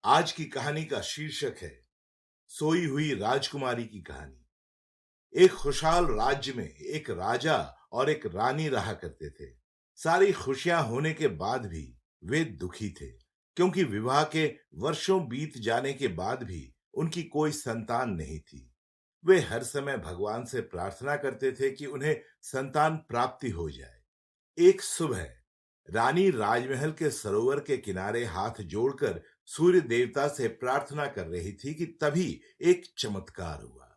आज की कहानी का शीर्षक है सोई हुई राजकुमारी की कहानी। एक खुशहाल राज्य में एक राजा और एक रानी रहा करते थे। सारी खुशियां होने के बाद भी वे दुखी थे, क्योंकि विवाह के वर्षों बीत जाने के बाद भी उनकी कोई संतान नहीं थी। वे हर समय भगवान से प्रार्थना करते थे कि उन्हें संतान प्राप्ति हो जाए। एक सुबह रानी राजमहल के सरोवर के किनारे हाथ जोड़कर सूर्य देवता से प्रार्थना कर रही थी कि तभी एक चमत्कार हुआ।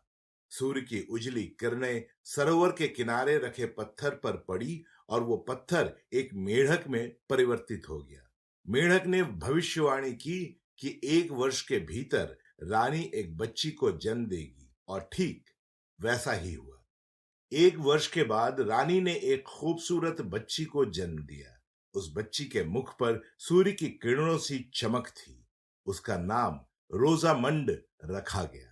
सूर्य की उजली किरणें सरोवर के किनारे रखे पत्थर पर पड़ी और वो पत्थर एक मेढक में परिवर्तित हो गया। मेढक ने भविष्यवाणी की कि 1 वर्ष के भीतर रानी एक बच्ची को जन्म देगी, और ठीक वैसा ही हुआ। 1 वर्ष के बाद रानी ने एक खूबसूरत बच्ची को जन्म दिया। उस बच्ची के मुख पर सूर्य की किरणों सी चमक थी। उसका नाम रोजामंड रखा गया।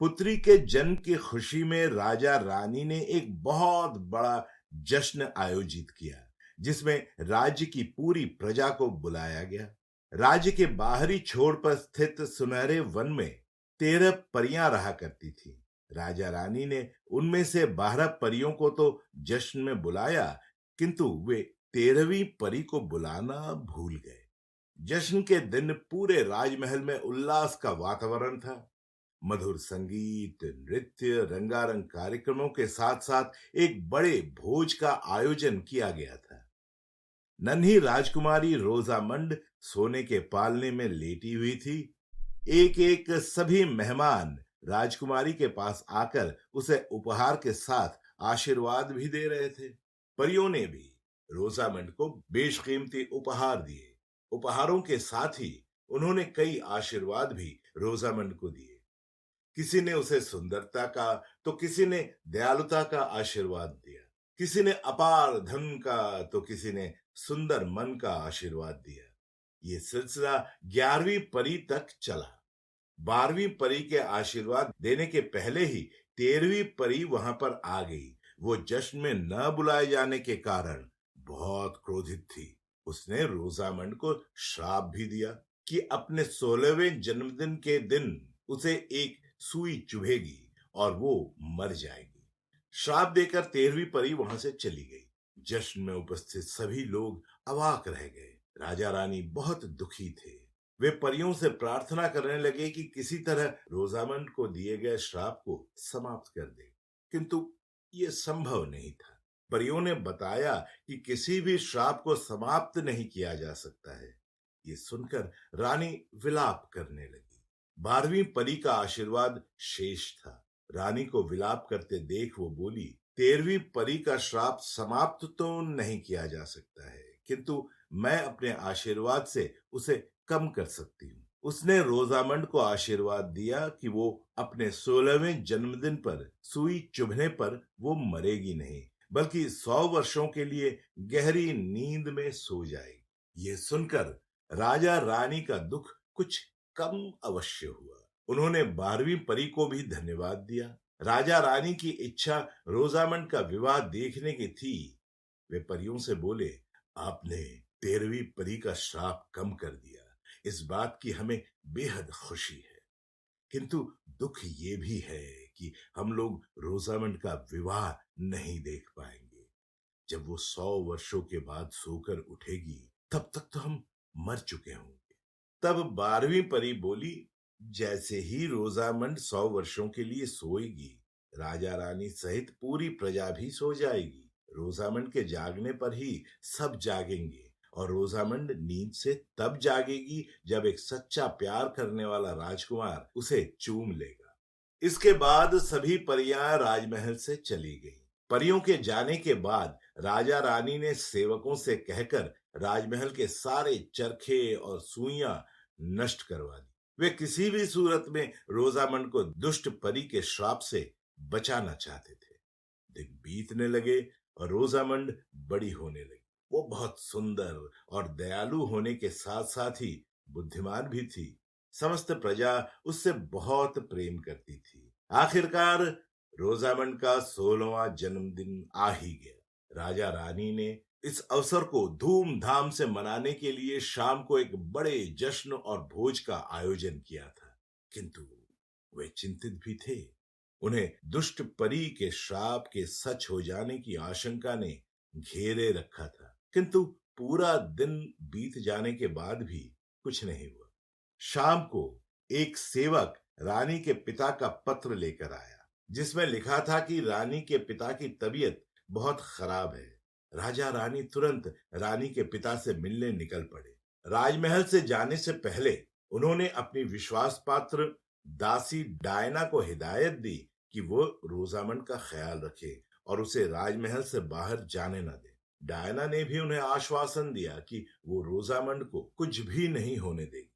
पुत्री के जन्म की खुशी में राजा रानी ने एक बहुत बड़ा जश्न आयोजित किया, जिसमें राज्य की पूरी प्रजा को बुलाया गया। राज्य के बाहरी छोर पर स्थित सुनहरे वन में 13 परियां रहा करती थी। राजा रानी ने उनमें से 12 परियों को तो जश्न में बुलाया, किंतु वे 13वीं परी को बुलाना भूल गए। जश्न के दिन पूरे राजमहल में उल्लास का वातावरण था। मधुर संगीत, नृत्य, रंगारंग कार्यक्रमों के साथ साथ एक बड़े भोज का आयोजन किया गया था। नन्ही राजकुमारी रोजामंड सोने के पालने में लेटी हुई थी। एक एक सभी मेहमान राजकुमारी के पास आकर उसे उपहार के साथ आशीर्वाद भी दे रहे थे। परियों ने भी रोजामंड को बेशकीमती उपहार दिए। उपहारों के साथ ही उन्होंने कई आशीर्वाद भी रोजामंड को दिए। किसी ने उसे सुंदरता का, तो किसी ने दयालुता का आशीर्वाद दिया। किसी ने अपार धन का, तो किसी ने सुंदर मन का आशीर्वाद दिया। ये सिलसिला 11वीं परी तक चला। 12वीं परी के आशीर्वाद देने के पहले ही 13वीं परी वहां पर आ गई। वो जश्न में न बुलाए जाने के कारण बहुत क्रोधित थी। उसने रोजामंड को श्राप भी दिया कि अपने 16वें जन्मदिन के दिन उसे एक सुई चुभेगी और वो मर जाएगी। श्राप देकर 13वीं परी वहां से चली गई। जश्न में उपस्थित सभी लोग अवाक रह गए। राजा रानी बहुत दुखी थे। वे परियों से प्रार्थना करने लगे कि किसी तरह रोजामंड को दिए गए श्राप को समाप्त कर दे, किंतु ये संभव नहीं था। परियों ने बताया कि किसी भी श्राप को समाप्त नहीं किया जा सकता है। ये सुनकर रानी विलाप करने लगी। 12वीं परी का आशीर्वाद शेष था। रानी को विलाप करते देख वो बोली, 13वीं परी का श्राप समाप्त तो नहीं किया जा सकता है, किंतु मैं अपने आशीर्वाद से उसे कम कर सकती हूँ। उसने रोजामंड को आशीर्वाद दिया कि वो अपने 16वें जन्मदिन पर सुई चुभने पर वो मरेगी नहीं, बल्कि 100 वर्षों के लिए गहरी नींद में सो जाएगी। ये सुनकर राजा रानी का दुख कुछ कम अवश्य हुआ। उन्होंने 12वीं परी को भी धन्यवाद दिया। राजा रानी की इच्छा रोजामंड का विवाह देखने की थी। वे परियों से बोले, आपने 13वीं परी का श्राप कम कर दिया। इस बात की हमें बेहद खुशी है, किंतु दुख ये भी है कि हम लोग रोजामंड का विवाह नहीं देख पाएंगे। जब वो 100 वर्षों के बाद सोकर उठेगी, तब तक तो हम मर चुके होंगे। तब 12वीं परी बोली, जैसे ही रोजामंड 100 वर्षों के लिए सोएगी, राजा रानी सहित पूरी प्रजा भी सो जाएगी। रोजामंड के जागने पर ही सब जागेंगे, और रोजामंड नींद से तब जागेगी जब एक सच्चा प्यार करने वाला राजकुमार उसे चूम लेगा। इसके बाद सभी परियां राजमहल से चली गईं। परियों के जाने के बाद राजा रानी ने सेवकों से कहकर राजमहल के सारे चरखे और सुइयां नष्ट करवा दी। वे किसी भी सूरत में रोजामंड को दुष्ट परी के श्राप से बचाना चाहते थे। दिन बीतने लगे और रोजामंड बड़ी होने लगी। वो बहुत सुंदर और दयालु होने के साथ साथ ही बुद्धिमान भी थी। समस्त प्रजा उससे बहुत प्रेम करती थी। आखिरकार रोजामंड का 16वां जन्मदिन आ ही गया। राजा रानी ने इस अवसर को धूमधाम से मनाने के लिए शाम को एक बड़े जश्न और भोज का आयोजन किया था, किंतु वे चिंतित भी थे। उन्हें दुष्ट परी के श्राप के सच हो जाने की आशंका ने घेरे रखा था, किंतु पूरा दिन बीत जाने के बाद भी कुछ नहीं हुआ। शाम को एक सेवक रानी के पिता का पत्र लेकर आया, जिसमें लिखा था कि रानी के पिता की तबीयत बहुत खराब है। राजा रानी तुरंत रानी के पिता से मिलने निकल पड़े। राजमहल से जाने से पहले उन्होंने अपनी विश्वास पात्र दासी डायना को हिदायत दी कि वो रोजामंड का ख्याल रखे और उसे राजमहल से बाहर जाने न दे। डायना ने भी उन्हें आश्वासन दिया कि वो रोजामंड को कुछ भी नहीं होने देगी।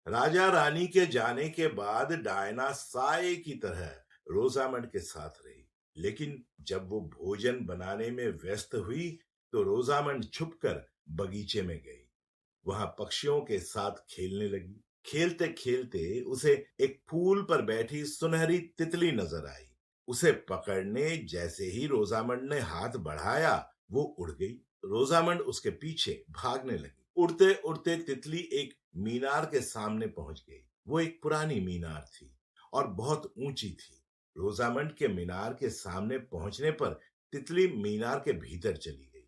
राजा रानी के जाने के बाद डायना साए की तरह रोजामंड के साथ रही, लेकिन जब वो भोजन बनाने में व्यस्त हुई तो रोजामंड छुपकर बगीचे में गई। वहां पक्षियों के साथ खेलने लगी। खेलते खेलते उसे एक फूल पर बैठी सुनहरी तितली नजर आई। उसे पकड़ने जैसे ही रोजामंड ने हाथ बढ़ाया, वो उड़ गई। रोजामंड उसके पीछे भागने लगी। उड़ते उड़ते तितली एक मीनार के सामने पहुंच गई। वो एक पुरानी मीनार थी और बहुत ऊंची थी। रोजामंड के मीनार के सामने पहुंचने पर तितली मीनार के भीतर चली गई।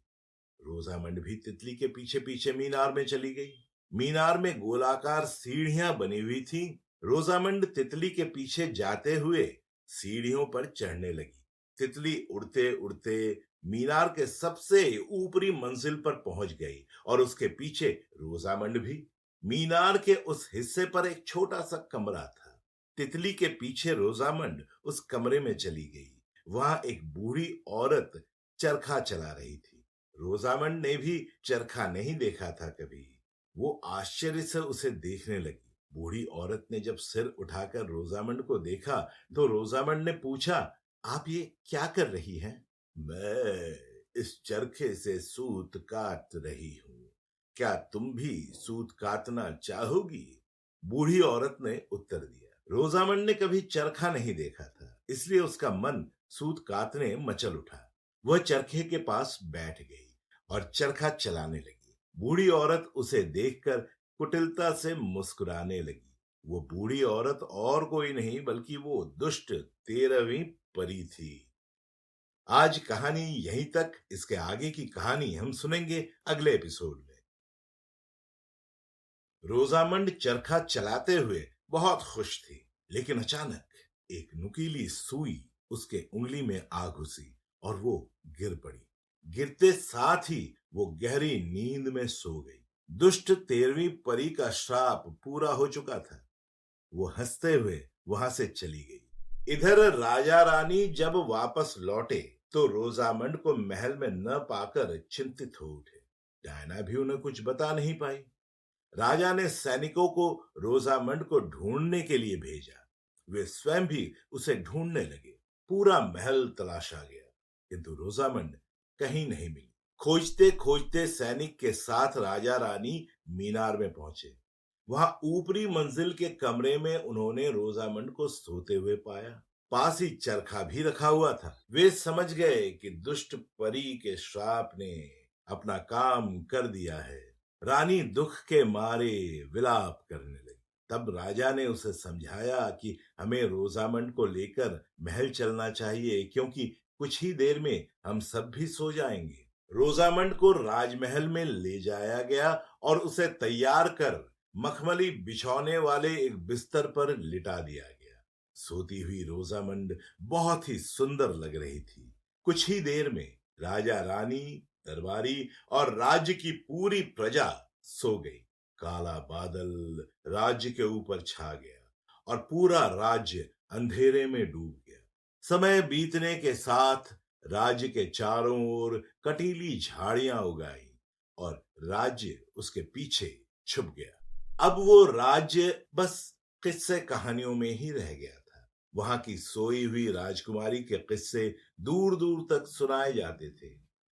रोजामंड भी तितली के पीछे पीछे मीनार में चली गई। मीनार में गोलाकार सीढ़ियां बनी हुई थी। रोजामंड तितली के पीछे जाते हुए सीढ़ियों पर चढ़ने लगी। तितली उड़ते उड़ते मीनार के सबसे ऊपरी मंजिल पर पहुंच गई और उसके पीछे रोजामंड भी। मीनार के उस हिस्से पर एक छोटा सा कमरा था। तितली के पीछे रोजामंड उस कमरे में चली गई। वहां एक बूढ़ी औरत चरखा चला रही थी। रोजामंड ने भी चरखा नहीं देखा था कभी। वो आश्चर्य से उसे देखने लगी। बूढ़ी औरत ने जब सिर उठाकर रोजामंड को देखा तो रोजामंड ने पूछा, आप ये क्या कर रही हैं? मैं इस चरखे से सूत काट रही हूं। क्या तुम भी सूत काटना चाहोगी? बूढ़ी औरत ने उत्तर दिया। रोजामंड ने कभी चरखा नहीं देखा था, इसलिए उसका मन सूत काटने मचल उठा। वह चरखे के पास बैठ गई और चरखा चलाने लगी। बूढ़ी औरत उसे देखकर कुटिलता से मुस्कुराने लगी। वो बूढ़ी औरत और कोई नहीं बल्कि वो दुष्ट 13वीं परी थी। आज कहानी यहीं तक। इसके आगे की कहानी हम सुनेंगे अगले एपिसोड में। रोजामंड चरखा चलाते हुए बहुत खुश थी, लेकिन अचानक एक नुकीली सुई उसके उंगली में आ घुसी और वो गिर पड़ी। गिरते साथ ही वो गहरी नींद में सो गई। दुष्ट 13वीं परी का श्राप पूरा हो चुका था। वो हंसते हुए वहां से चली गई। इधर राजा रानी जब वापस लौटे तो रोजामंड को महल में न पाकर चिंतित हो उठे। डायना भी उन्हें कुछ बता नहीं पाई। राजा ने सैनिकों को रोजामंड को ढूंढने के लिए भेजा। वे स्वयं भी उसे ढूंढने लगे। पूरा महल तलाशा गया, किंतु रोजामंड कहीं नहीं मिली। खोजते खोजते सैनिक के साथ राजा रानी मीनार में पहुंचे। वहां ऊपरी मंजिल के कमरे में उन्होंने रोजामंड को सोते हुए पाया। पास ही चरखा भी रखा हुआ था। वे समझ गए कि दुष्ट परी के श्राप ने अपना काम कर दिया है। रानी दुख के मारे विलाप करने लगी। तब राजा ने उसे समझाया कि हमें रोजामंड को लेकर महल चलना चाहिए, क्योंकि कुछ ही देर में हम सब भी सो जाएंगे। रोजामंड को राजमहल में ले जाया गया और उसे तैयार कर मखमली बिछौने वाले एक बिस्तर पर लिटा दिया गया। सोती हुई रोजामंड बहुत ही सुंदर लग रही थी। कुछ ही देर में राजा रानी, दरबारी और राज्य की पूरी प्रजा सो गई। काला बादल राज्य के ऊपर छा गया और पूरा राज्य अंधेरे में डूब गया। समय बीतने के साथ राज्य के चारों ओर कटीली झाड़ियां उगाई और राज्य उसके पीछे छुप गया। अब वो राज्य बस किस्से कहानियों में ही रह गया था। वहां की सोई हुई राजकुमारी के किस्से दूर दूर तक सुनाए जाते थे।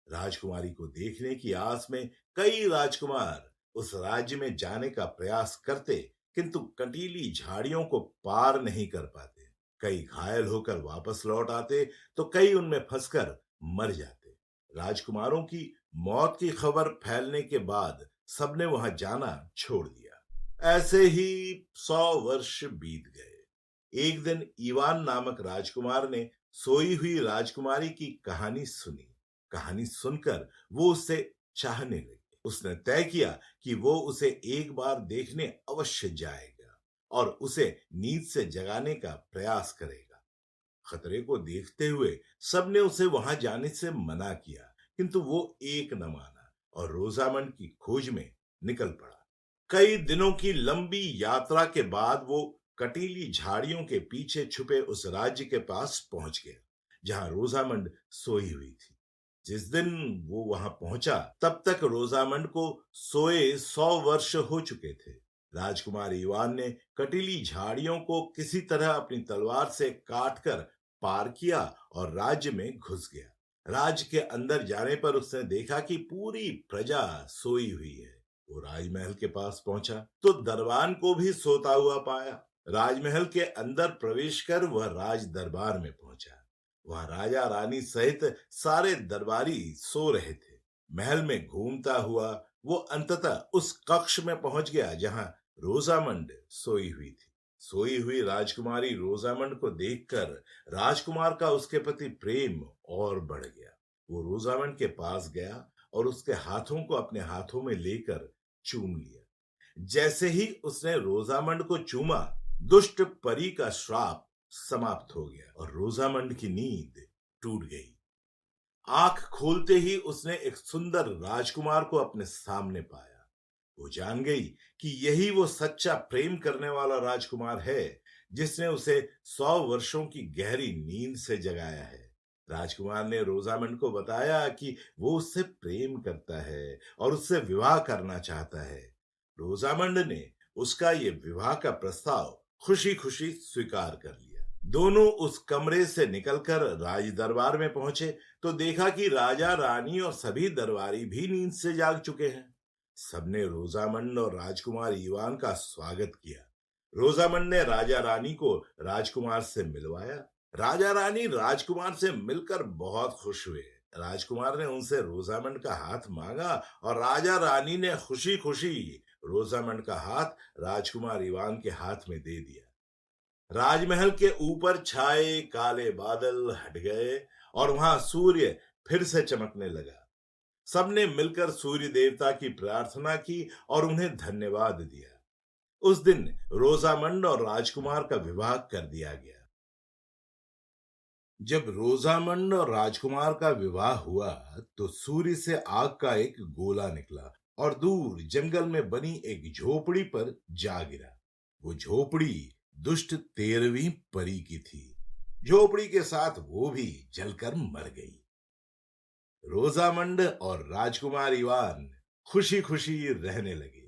राजकुमारी को देखने की आस में कई राजकुमार उस राज्य में जाने का प्रयास करते, किंतु कटीली झाड़ियों को पार नहीं कर पाते। कई घायल होकर वापस लौट आते तो कई उनमें फंसकर मर जाते। राजकुमारों की मौत की खबर फैलने के बाद सबने वहां जाना छोड़ दिया। ऐसे ही 100 वर्ष बीत गए। एक दिन ईवान नामक राजकुमार ने सोई हुई राजकुमारी की कहानी सुनी। कहानी सुनकर वो उससे चाहने लगे। उसने तय किया कि वो उसे एक बार देखने अवश्य जाएगा और उसे नींद से जगाने का प्रयास करेगा। खतरे को देखते हुए सबने उसे वहां जाने से मना किया, किंतु वो एक न माना और रोजामंड की खोज में निकल पड़ा। कई दिनों की लंबी यात्रा के बाद वो कटीली झाड़ियों के पीछे छुपे उस राज्य के पास पहुंच गया जहां रोजामंड सोई हुई थी। जिस दिन वो वहां पहुंचा तब तक रोजामंड को सोए 100 वर्ष हो चुके थे। राजकुमार इवान ने कटीली झाड़ियों को किसी तरह अपनी तलवार से काटकर पार किया और राज्य में घुस गया। राज्य के अंदर जाने पर उसने देखा कि पूरी प्रजा सोई हुई है। वो राजमहल के पास पहुंचा तो दरबान को भी सोता हुआ पाया। राजमहल के अंदर प्रवेश कर वह राज दरबार में पहुंचा। वहां राजा रानी सहित सारे दरबारी सो रहे थे। महल में घूमता हुआ वो अंततः उस कक्ष में पहुंच गया जहां रोजामंड सोई हुई थी। सोई हुई राजकुमारी रोजामंड को देखकर राजकुमार का उसके प्रति प्रेम और बढ़ गया। वो रोजामंड के पास गया और उसके हाथों को अपने हाथों में लेकर चूम लिया। जैसे ही उसने रोजामंड को चूमा, दुष्ट परी का श्राप समाप्त हो गया और रोजामंड की नींद टूट गई। आंख खोलते ही उसने एक सुंदर राजकुमार को अपने सामने पाया। वो जान गई कि यही वो सच्चा प्रेम करने वाला राजकुमार है जिसने उसे 100 वर्षों की गहरी नींद से जगाया है। राजकुमार ने रोजामंड को बताया कि वो उससे प्रेम करता है और उससे विवाह करना चाहता है। रोजामंड ने उसका ये विवाह का प्रस्ताव खुशी खुशी स्वीकार कर लिया। दोनों उस कमरे से निकलकर राज दरबार में पहुंचे तो देखा कि राजा रानी और सभी दरबारी भी नींद से जाग चुके हैं। सबने रोजामंड और राजकुमार ईवान का स्वागत किया। रोजामंड ने राजा रानी को राजकुमार से मिलवाया। राजा रानी राजकुमार से मिलकर बहुत खुश हुए। राजकुमार ने उनसे रोजामंड का हाथ मांगा और राजा रानी ने खुशी खुशी रोजामंड का हाथ राजकुमार ईवान के हाथ में दे दिया। राजमहल के ऊपर छाए काले बादल हट गए और वहां सूर्य फिर से चमकने लगा। सबने मिलकर सूर्य देवता की प्रार्थना की और उन्हें धन्यवाद दिया। उस दिन रोजामंड और राजकुमार का विवाह कर दिया गया। जब रोजामंड और राजकुमार का विवाह हुआ तो सूर्य से आग का एक गोला निकला और दूर जंगल में बनी एक झोपड़ी पर जा गिरा। वो झोपड़ी दुष्ट 13वीं परी की थी। झोपड़ी के साथ वो भी जलकर मर गई। रोजामंड और राजकुमार इवान खुशी खुशी रहने लगे।